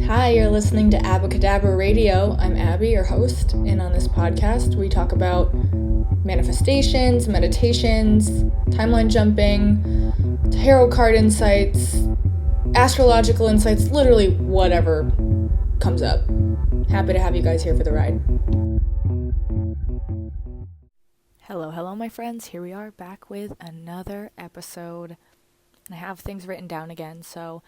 Hi, you're listening to Abacadabra Radio. I'm Abby, your host, and on this podcast we talk about manifestations, meditations, timeline jumping, tarot card insights, astrological insights, literally whatever comes up. Happy to have you guys here for the ride. Hello, my friends. Here we are back with another episode. I have things written down again, so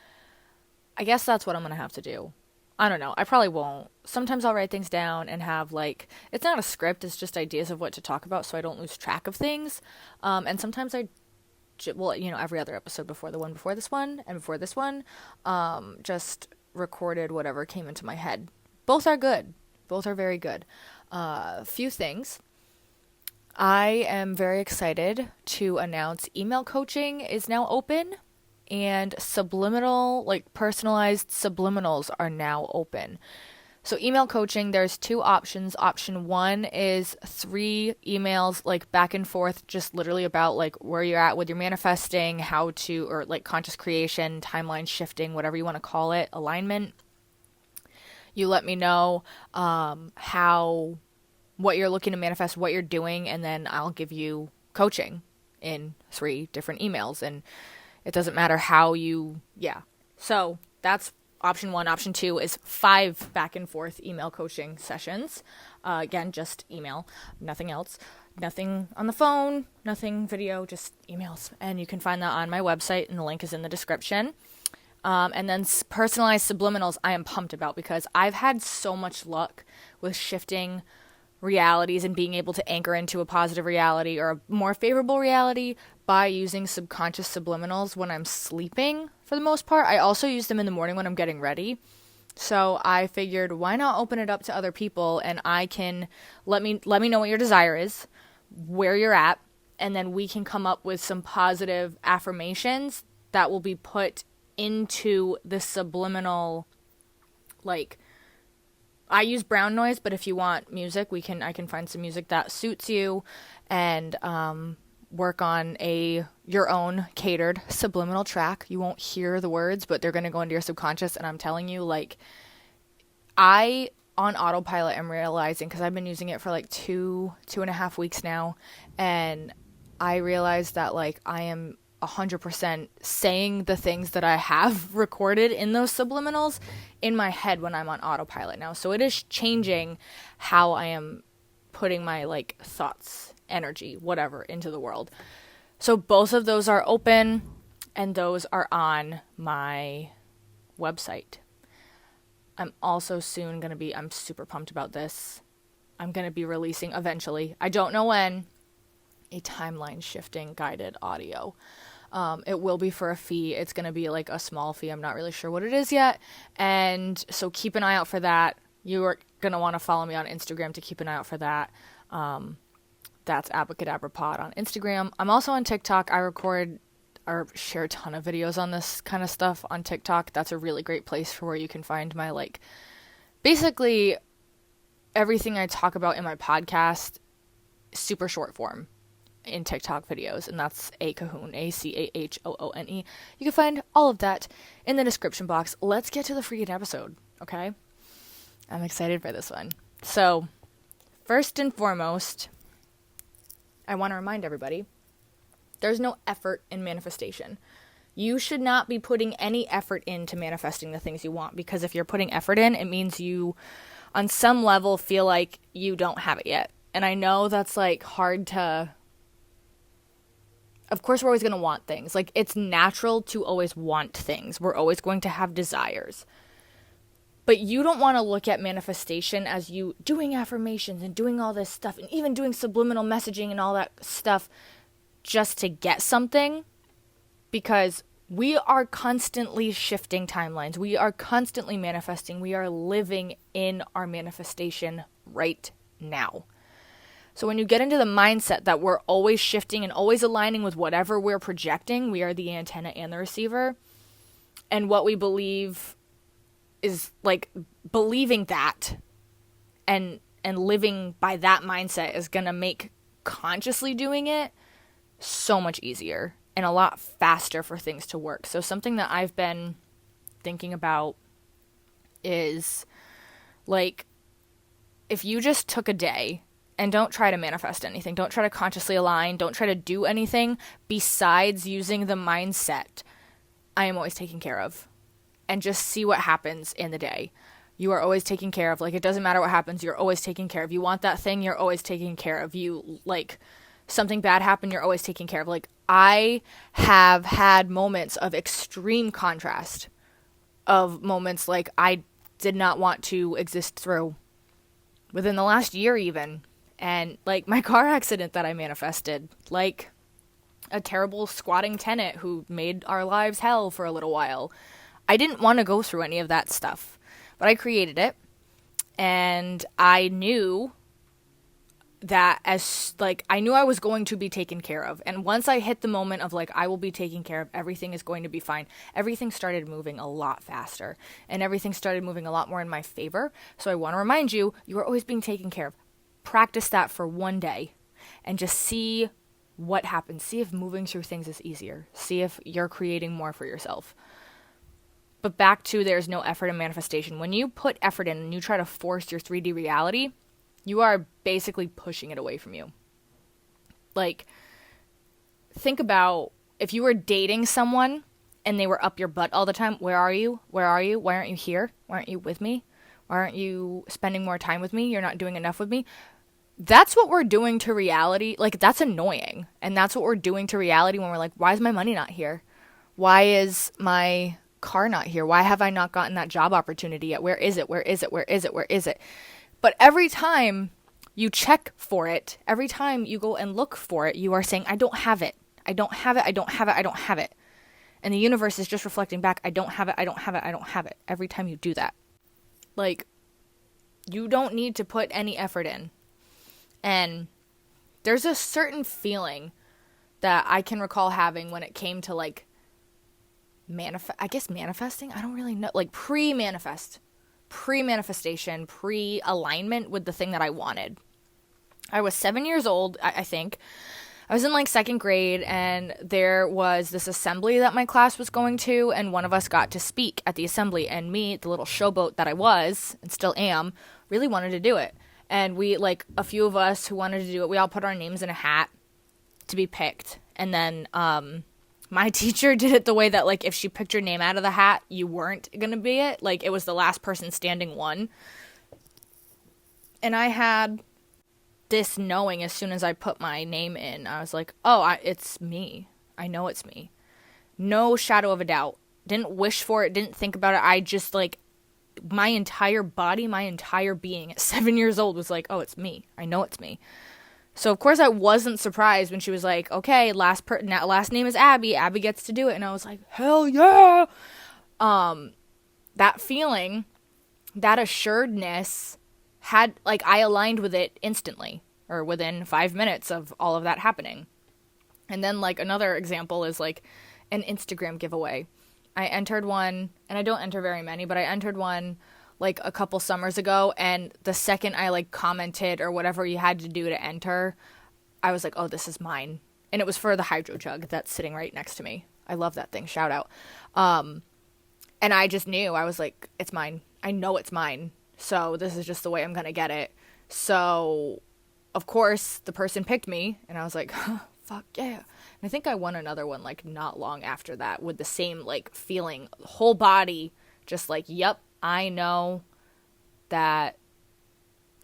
I guess that's what I'm going to have to do. I don't know. I probably won't. Sometimes I'll write things down and have, it's not a script, it's just ideas of what to talk about so I don't lose track of things. And sometimes every other episode before the one before this one and before this one, just recorded whatever came into my head. Both are good. Both are very good. Few things. I am very excited to announce email coaching is now open. And personalized subliminals are now open. So email coaching, there's two options. Option one is 3 emails, back and forth, just literally about where you're at with your manifesting, how to, or conscious creation, timeline shifting, whatever you want to call it, alignment. You let me know what you're looking to manifest, what you're doing, and then I'll give you coaching in 3 different emails. And it doesn't matter So that's option 1. Option 2 is 5 back and forth email coaching sessions. Again, just email, nothing else. Nothing on the phone, nothing video, just emails. And you can find that on my website, and the link is in the description. And then personalized subliminals I am pumped about because I've had so much luck with shifting realities and being able to anchor into a positive reality or a more favorable reality by using subconscious subliminals when I'm sleeping for the most part. I also use them in the morning when I'm getting ready. So I figured, why not open it up to other people, and I can let me know what your desire is, where you're at, and then we can come up with some positive affirmations that will be put into the subliminal, I use brown noise, but if you want music, I can find some music that suits you, and work on your own catered subliminal track. You won't hear the words, but they're going to go into your subconscious, and I'm telling you, I on autopilot am realizing, because I've been using it for 2.5 weeks now, and I realized that I am 100% saying the things that I have recorded in those subliminals in my head when I'm on autopilot now. So it is changing how I am putting my thoughts, energy, whatever, into the world. So both of those are open, and those are on my website. I'm also soon going to be, I'm super pumped about this, I'm going to be releasing eventually, I don't know when, a timeline shifting guided audio. It will be for a fee. It's going to be a small fee. I'm not really sure what it is yet. And so keep an eye out for that. You are going to want to follow me on Instagram to keep an eye out for that. That's Abacadabra Pod on Instagram. I'm also on TikTok. I record or share a ton of videos on this kind of stuff on TikTok. That's a really great place for where you can find my, basically everything I talk about in my podcast, super short form in TikTok videos, and that's Acahoon, ACAHOONE. You can find all of that in the description box. Let's get to the freaking episode, okay? I'm excited for this one. So, first and foremost, I want to remind everybody, there's no effort in manifestation. You should not be putting any effort into manifesting the things you want, because if you're putting effort in, it means you, on some level, feel like you don't have it yet. And I know that's hard to... Of course, we're always going to want things. It's natural to always want things. We're always going to have desires. But you don't want to look at manifestation as you doing affirmations and doing all this stuff, and even doing subliminal messaging and all that stuff just to get something. Because we are constantly shifting timelines. We are constantly manifesting. We are living in our manifestation right now. So when you get into the mindset that we're always shifting and always aligning with whatever we're projecting, we are the antenna and the receiver, and what we believe is believing that and living by that mindset is going to make consciously doing it so much easier and a lot faster for things to work. So something that I've been thinking about is like, if you just took a day and don't try to manifest anything, don't try to consciously align, don't try to do anything besides using the mindset, I am always taken care of, and just see what happens in the day. You are always taken care of. Like, it doesn't matter what happens, you're always taken care of. You want that thing, you're always taken care of. You, like, something bad happened, you're always taken care of. Like, I have had moments of extreme contrast, of moments like I did not want to exist through within the last year even. And like my car accident that I manifested, like a terrible squatting tenant who made our lives hell for a little while. I didn't want to go through any of that stuff, but I created it. And I knew that I knew I was going to be taken care of. And once I hit the moment of like, I will be taken care of, everything is going to be fine, everything started moving a lot faster and everything started moving a lot more in my favor. So I want to remind you, you are always being taken care of. Practice that for one day and just see what happens. See if moving through things is easier. See if you're creating more for yourself. But back to, there's no effort in manifestation. When you put effort in and you try to force your 3D reality, you are basically pushing it away from you. Like, think about if you were dating someone and they were up your butt all the time. Where are you? Where are you? Why aren't you here? Why aren't you with me? Why aren't you spending more time with me? You're not doing enough with me. That's what we're doing to reality. Like, that's annoying. And that's what we're doing to reality when we're like, why is my money not here? Why is my car not here? Why have I not gotten that job opportunity yet? Where is it? Where is it? Where is it? Where is it? But every time you check for it, every time you go and look for it, you are saying, I don't have it. I don't have it. I don't have it. I don't have it. And the universe is just reflecting back, I don't have it. I don't have it. I don't have it. Every time you do that. Like, you don't need to put any effort in. And there's a certain feeling that I can recall having when it came to like manifesting. I don't really know. Like pre-manifestation, pre-alignment with the thing that I wanted. I was 7 years old, I think. I was in like second grade, and there was this assembly that my class was going to, and one of us got to speak at the assembly, and me, the little showboat that I was and still am, really wanted to do it. And we, like, a few of us who wanted to do it, we all put our names in a hat to be picked. And then my teacher did it the way that, like, if she picked your name out of the hat, you weren't going to be it. Like, it was the last person standing won. And I had this knowing as soon as I put my name in. I was like, oh, it's me. I know it's me. No shadow of a doubt. Didn't wish for it, didn't think about it. I just, like, my entire body, my entire being at 7 years old was like, oh, it's me. I know it's me. So, of course, I wasn't surprised when she was like, okay, last name is Abby. Abby gets to do it. And I was like, hell yeah. That feeling, that assuredness had, like, I aligned with it instantly, or within 5 minutes of all of that happening. And then, like, another example is, like, an Instagram giveaway. I entered one, and I don't enter very many, but I entered one like a couple summers ago, and the second I like commented or whatever you had to do to enter, I was like, oh, this is mine. And it was for the hydro jug that's sitting right next to me. I love that thing. Shout out. And I just knew. I was like, it's mine. I know it's mine. So this is just the way I'm going to get it. So, of course, the person picked me, and I was like, fuck yeah. And I think I won another one, like, not long after that with the same, like, feeling, whole body, just like, yep, I know that,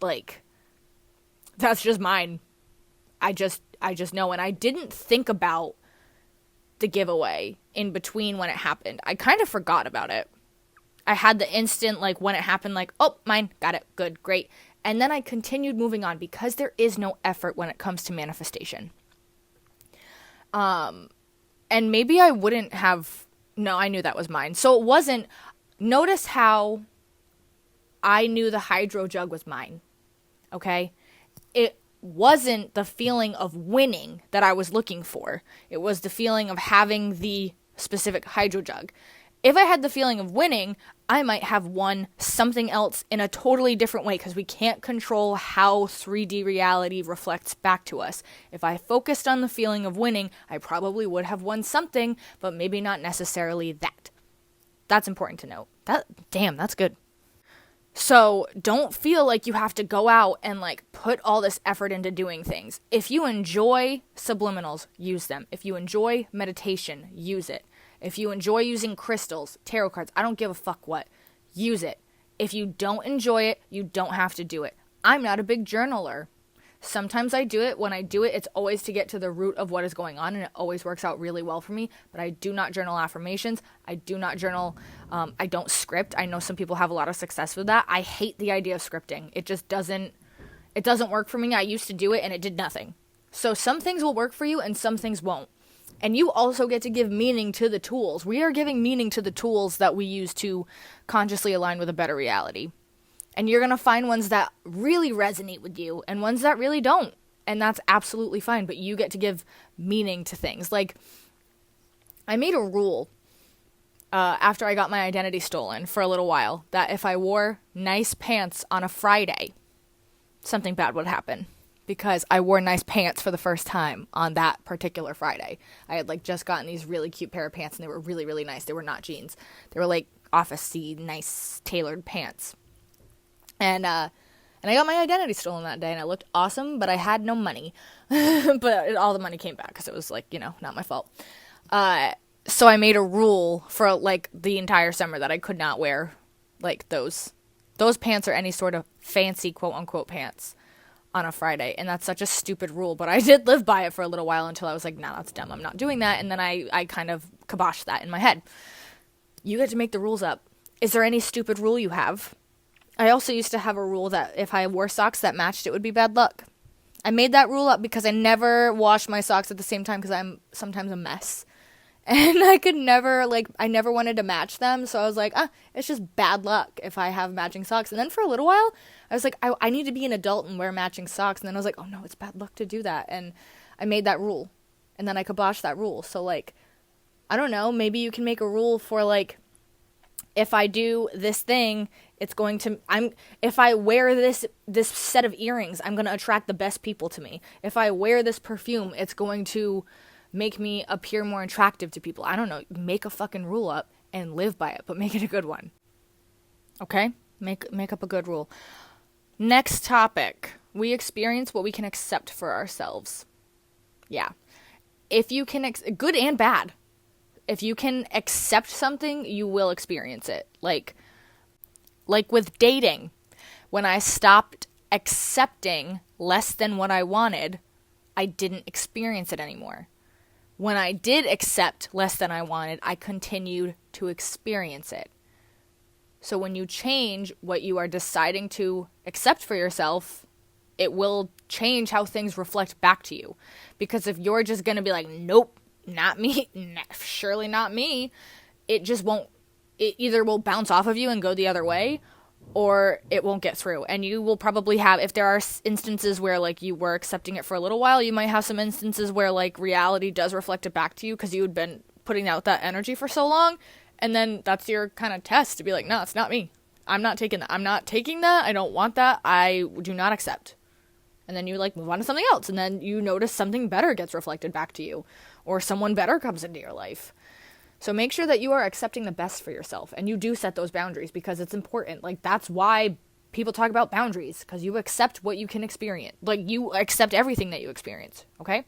like, that's just mine. I just know. And I didn't think about the giveaway in between when it happened. I kind of forgot about it. I had the instant, like, when it happened, like, oh, mine, got it, good, great. And then I continued moving on because there is no effort when it comes to manifestation. And maybe I wouldn't have, no, I knew that was mine. So it wasn't, notice how I knew the hydro jug was mine, okay? It wasn't the feeling of winning that I was looking for. It was the feeling of having the specific hydro jug. If I had the feeling of winning, I might have won something else in a totally different way because we can't control how 3D reality reflects back to us. If I focused on the feeling of winning, I probably would have won something, but maybe not necessarily that. That's important to note. That's good. So don't feel like you have to go out and like put all this effort into doing things. If you enjoy subliminals, use them. If you enjoy meditation, use it. If you enjoy using crystals, tarot cards, I don't give a fuck what, use it. If you don't enjoy it, you don't have to do it. I'm not a big journaler. Sometimes I do it. When I do it, it's always to get to the root of what is going on, and it always works out really well for me. But I do not journal affirmations. I do not journal. I don't script. I know some people have a lot of success with that. I hate the idea of scripting. It just doesn't work for me. I used to do it, and it did nothing. So some things will work for you, and some things won't. And you also get to give meaning to the tools. We are giving meaning to the tools that we use to consciously align with a better reality. And you're going to find ones that really resonate with you and ones that really don't. And that's absolutely fine. But you get to give meaning to things. Like, I made a rule after I got my identity stolen for a little while that if I wore nice pants on a Friday, something bad would happen. Because I wore nice pants for the first time on that particular Friday. I had like just gotten these really cute pair of pants and they were really, really nice. They were not jeans. They were like office-y, nice tailored pants. And I got my identity stolen that day, and I looked awesome, but I had no money. But all the money came back, because it was, like, not my fault. So I made a rule for, like, the entire summer that I could not wear, like, those pants or any sort of fancy quote-unquote pants on a Friday. And that's such a stupid rule, but I did live by it for a little while until I was like, nah, that's dumb. I'm not doing that. And then I kind of kiboshed that in my head. You get to make the rules up. Is there any stupid rule you have? I also used to have a rule that if I wore socks that matched, it would be bad luck. I made that rule up because I never wash my socks at the same time because I'm sometimes a mess. And I could never, I never wanted to match them. So I was like, it's just bad luck if I have matching socks. And then for a little while, I was like, I need to be an adult and wear matching socks. And then I was like, oh no, it's bad luck to do that. And I made that rule. And then I kiboshed that rule. So, I don't know, maybe you can make a rule for, if I do this thing, it's going to, if I wear this set of earrings, I'm going to attract the best people to me. If I wear this perfume, it's going to make me appear more attractive to people. I don't know. Make a fucking rule up and live by it, but make it a good one. Okay? Make up a good rule. Next topic. We experience what we can accept for ourselves. Yeah. If you can, good and bad. If you can accept something, you will experience it. Like with dating, when I stopped accepting less than what I wanted, I didn't experience it anymore. When I did accept less than I wanted, I continued to experience it. So when you change what you are deciding to accept for yourself, it will change how things reflect back to you. Because if you're just going to be like, nope, not me, surely not me, it just won't, it either will bounce off of you and go the other way, or it won't get through. And you will probably have, if there are instances where you were accepting it for a little while, you might have some instances where reality does reflect it back to you because you had been putting out that energy for so long. And then that's your kind of test to be like, no, it's not me. I'm not taking that. I'm not taking that. I don't want that. I do not accept. And then you move on to something else. And then you notice something better gets reflected back to you, or someone better comes into your life. So make sure that you are accepting the best for yourself, and you do set those boundaries because it's important. That's why people talk about boundaries, because you accept what you can experience. You accept everything that you experience, okay?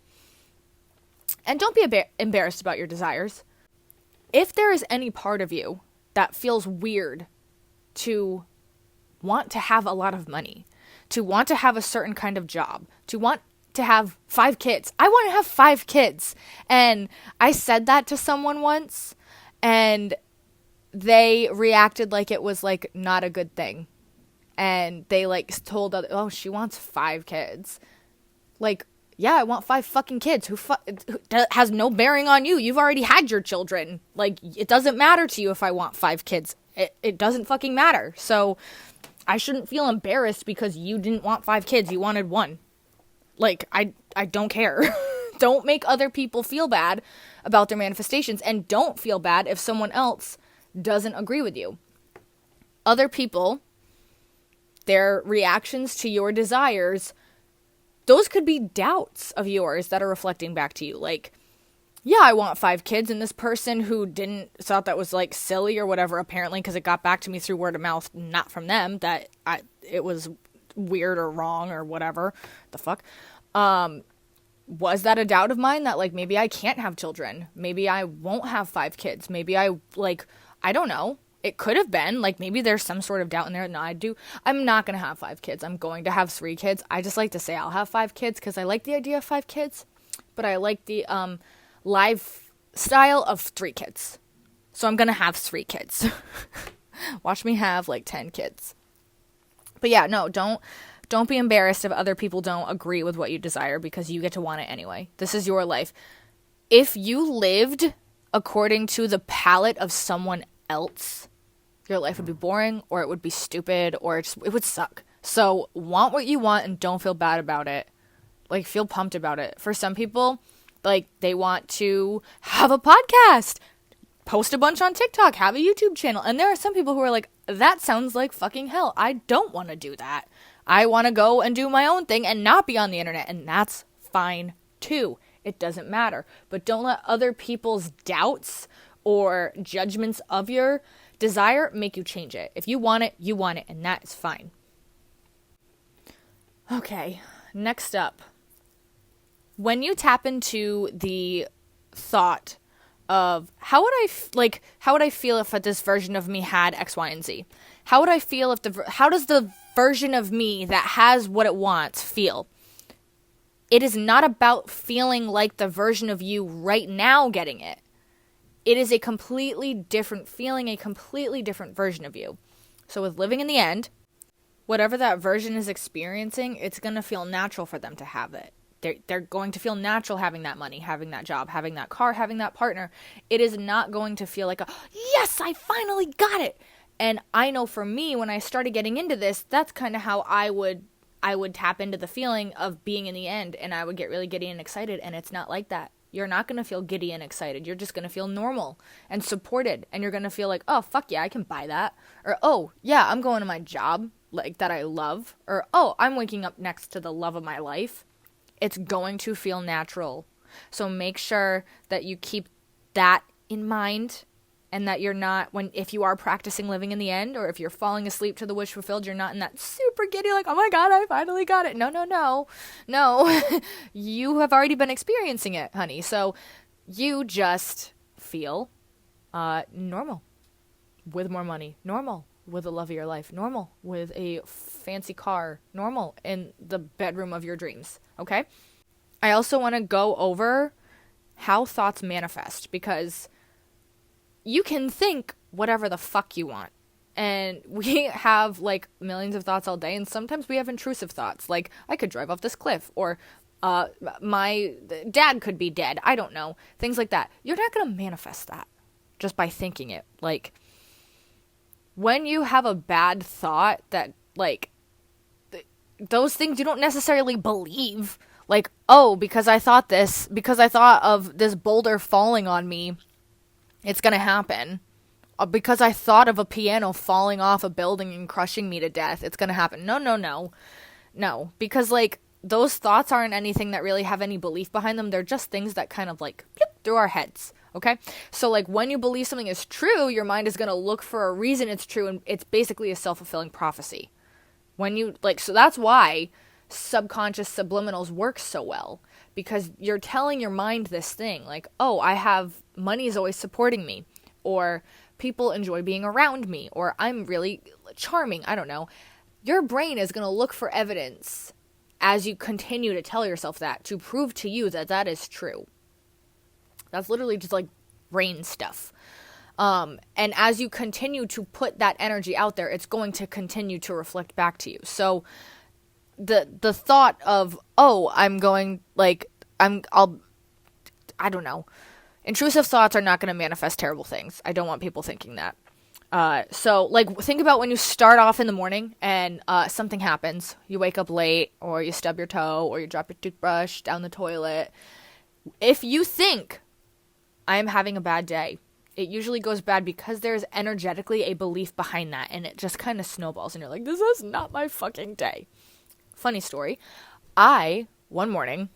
And don't be embarrassed about your desires. If there is any part of you that feels weird to want to have a lot of money, to want to have a certain kind of job, to want to have 5 kids. I want to have 5 kids. And I said that to someone once, and they reacted like it was not a good thing. And they told other, oh, she wants 5 kids. Yeah, I want 5 fucking kids. Who has no bearing on you. You've already had your children. It doesn't matter to you if I want 5 kids. It doesn't fucking matter. So I shouldn't feel embarrassed because you didn't want 5 kids. You wanted 1. I don't care. Don't make other people feel bad about their manifestations, and don't feel bad if someone else doesn't agree with you. Other people, their reactions to your desires, those could be doubts of yours that are reflecting back to you. yeah, I want 5 kids. And this person who thought that was like silly or whatever, apparently, because it got back to me through word of mouth, not from them, that it was weird or wrong or whatever the fuck. Was that a doubt of mine that like maybe I can't have children? Maybe I won't have 5 kids. Maybe I don't know. It could have been like maybe there's some sort of doubt in there. No, I'm not going to have 5 kids. I'm going to have 3 kids. I just like to say I'll have 5 kids because I like the idea of 5 kids, but I like the lifestyle of 3 kids. So I'm going to have 3 kids. Watch me have like 10 kids. But yeah, no, don't be embarrassed if other people don't agree with what you desire because you get to want it anyway. This is your life. If you lived according to the palette of someone else, your life would be boring or it would be stupid or it would suck. So want what you want and don't feel bad about it. Like feel pumped about it. For some people, like they want to have a podcast, post a bunch on TikTok, have a YouTube channel. And there are some people who are like, that sounds like fucking hell. I don't want to do that. I want to go and do my own thing and not be on the internet. And that's fine too. It doesn't matter. But don't let other people's doubts or judgments of your desire make you change it. If you want it, you want it. And that is fine. Okay, next up. When you tap into the thought of how would I feel if this version of me had X, Y, and Z? How would I feel how does the version of me that has what it wants feel? It is not about feeling like the version of you right now getting it. It is a completely different feeling, a completely different version of you. So with living in the end, whatever that version is experiencing, it's going to feel natural for them to have it. They're going to feel natural having that money, having that job, having that car, having that partner. It is not going to feel like yes, I finally got it. And I know for me, when I started getting into this, that's kind of how I would tap into the feeling of being in the end, and I would get really giddy and excited, and it's not like that. You're not going to feel giddy and excited. You're just going to feel normal and supported, and you're going to feel like, oh, fuck yeah, I can buy that. Or, oh, yeah, I'm going to my job like that I love. Or, oh, I'm waking up next to the love of my life. It's going to feel natural. So make sure that you keep that in mind and that you're not, if you are practicing living in the end or if you're falling asleep to the wish fulfilled, you're not in that super giddy like, oh my God, I finally got it. No. You have already been experiencing it, honey. So you just feel normal with more money, normal with the love of your life, normal with a fancy car, normal in the bedroom of your dreams, okay? I also want to go over how thoughts manifest because you can think whatever the fuck you want. And we have like millions of thoughts all day, and sometimes we have intrusive thoughts like I could drive off this cliff or my dad could be dead. I don't know. Things like that. You're not going to manifest that just by thinking it. Like when you have a bad thought that like those things you don't necessarily believe, like, oh, because I thought of this boulder falling on me, it's going to happen. Because I thought of a piano falling off a building and crushing me to death, it's going to happen. No. Because, like, those thoughts aren't anything that really have any belief behind them. They're just things that kind of, like, through our heads, okay? So, like, when you believe something is true, your mind is going to look for a reason it's true, and it's basically a self-fulfilling prophecy. So that's why subconscious subliminals work so well. Because you're telling your mind this thing, like, oh, money is always supporting me. Or people enjoy being around me, or I'm really charming. I don't know. Your brain is going to look for evidence as you continue to tell yourself that to prove to you that that is true. That's literally just like brain stuff. And as you continue to put that energy out there, it's going to continue to reflect back to you. So the thought of, oh, I don't know. Intrusive thoughts are not going to manifest terrible things. I don't want people thinking that. So, like, think about when you start off in the morning and something happens. You wake up late, or you stub your toe, or you drop your toothbrush down the toilet. If you think, I am having a bad day, it usually goes bad because there's energetically a belief behind that, and it just kind of snowballs, and you're like, this is not my fucking day. Funny story. One morning,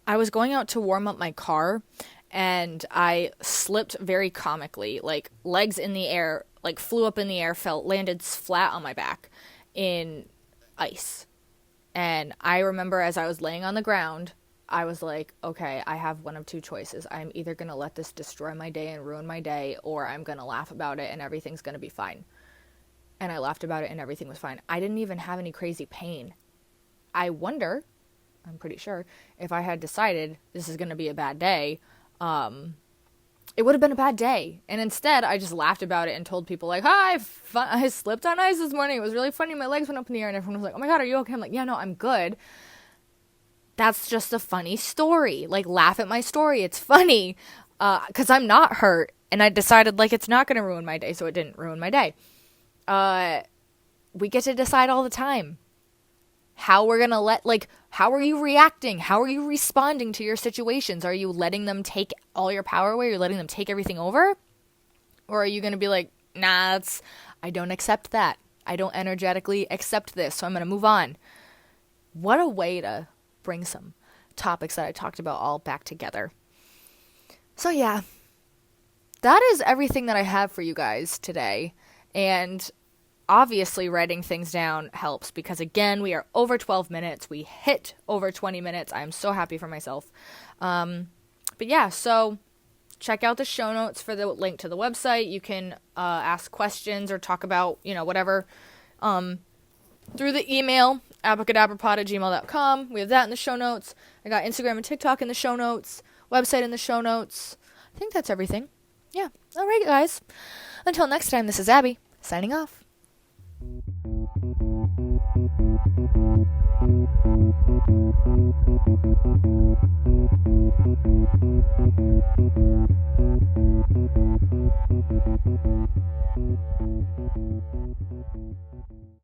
I was going out to warm up my car, and I slipped very comically, like legs in the air, like flew up in the air, landed flat on my back in ice. And I remember as I was laying on the ground, I was like, okay, I have one of two choices. I'm either going to let this destroy my day and ruin my day, or I'm going to laugh about it and everything's going to be fine. And I laughed about it and everything was fine. I didn't even have any crazy pain. I wonder, I'm pretty sure, if I had decided this is going to be a bad day, it would have been a bad day. And instead, I just laughed about it and told people, like, hi, I slipped on ice this morning. It was really funny. My legs went up in the air, and everyone was like, oh my God, are you okay? I'm like, yeah, no, I'm good. That's just a funny story. Like, laugh at my story. It's funny. Because I'm not hurt. And I decided, like, it's not going to ruin my day, so it didn't ruin my day. We get to decide all the time how we're going to how are you reacting? How are you responding to your situations? Are you letting them take all your power away? You're letting them take everything over? Or are you going to be like, nah, I don't accept that. I don't energetically accept this, so I'm going to move on. What a way to bring some topics that I talked about all back together. So yeah, that is everything that I have for you guys today. And obviously writing things down helps because, again, we are over 12 minutes. We hit over 20 minutes. I'm so happy for myself. But yeah, so check out the show notes for the link to the website. You can ask questions or talk about, whatever, through the email, abracadabrapod@gmail.com. We have that in the show notes. I got Instagram and TikTok in the show notes, website in the show notes. I think that's everything. Yeah. All right, guys. Until next time, this is Abby, signing off.